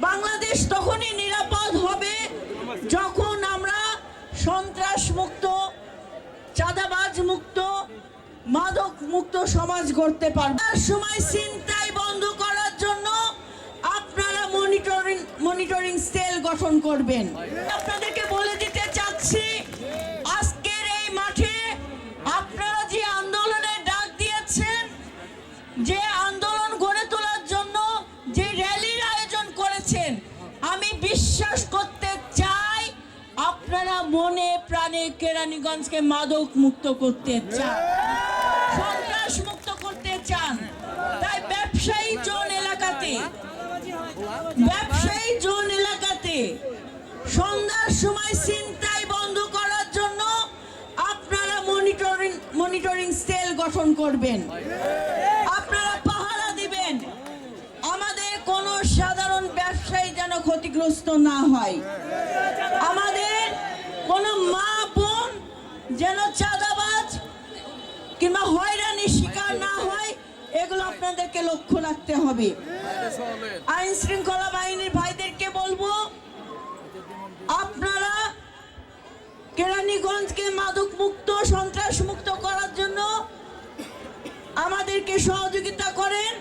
বাংলাদেশ তখনই নিরাপদ হবে যখন আমরা সন্ত্রাস মুক্ত, চাঁদাবাজ মুক্ত, মাদক মুক্ত সমাজ গড়তে পারব। তার সময় ছিনতাই বন্ধ করার জন্য আপনারা মনিটরিং সেল গঠন করবেন। আপনাদেরকে বলে দিতে চাচ্ছি, আজকের এই মাঠে আপনারা যে আন্দোলনের ডাক দিয়েছেন, যে আন্দোলন গড়ে তোলার জন্য যে র্যালির আয়োজন করেছেন, আমি বিশ্বাস করতে চাই আপনারা মনে প্রাণে কেরানীগঞ্জকে মাদক মুক্ত করতে চান, সন্ত্রাস মুক্ত করতে চান। তাই ব্যবসায়ী জোন এলাকাতে সন্ধ্যার সময় ছিনতাই বন্ধ করার জন্য আপনারা মনিটরিং সেল গঠন করবেন। আপনারা পাহারা দিবেন, আমাদের কোনো সাধারণ ব্যবসায়ী যেন ক্ষতিগ্রস্ত না হয়, আমাদের কোনো মা বোন যেন চাঁদাবাজ কিংবা হয়রানির শিকার না হয়, এগুলো আপনাদেরকে লক্ষ্য রাখতে হবে। আইন শৃঙ্খলা বাহিনীর ভাইদেরকে বলবো, আপনারা কেরানীগঞ্জকে মাদক মুক্ত, সন্ত্রাস মুক্ত করার জন্য আমাদেরকে সহযোগিতা করেন,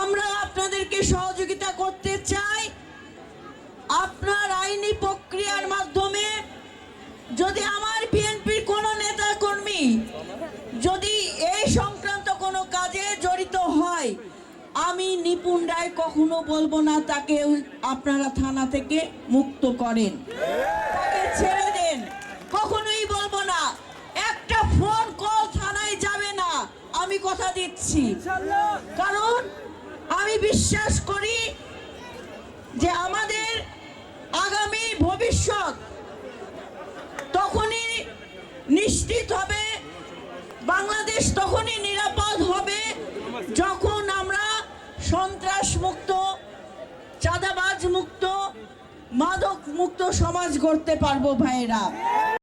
আমরা আপনাদেরকে সহযোগিতা করতে চাই। আপনার আইনি প্রক্রিয়ার মাধ্যমে যদি আমার বিএনপির কোনো নেতা কর্মী যদি এই সংক্রান্ত কোনো কাজে জড়িত হয়, আমি নিপুণ রায় কখনো বলবো না তাকে আপনারা থানা থেকে মুক্ত করেন, তাকে ছেড়ে দেন, কখনোই বলবো না। একটা ফোন কল থানায় যাবে না, আমি কথা দিচ্ছি। কারণ আমি বিশ্বাস করি যে আমাদের আগামী ভবিষ্যৎ তখনই নিশ্চিত হবে, বাংলাদেশ তখনই নিরাপদ হবে যখন আমরা সন্ত্রাস মুক্ত, চাঁদাবাজ মুক্ত, মাদক মুক্ত সমাজ গড়তে পারবো ভাইয়েরা।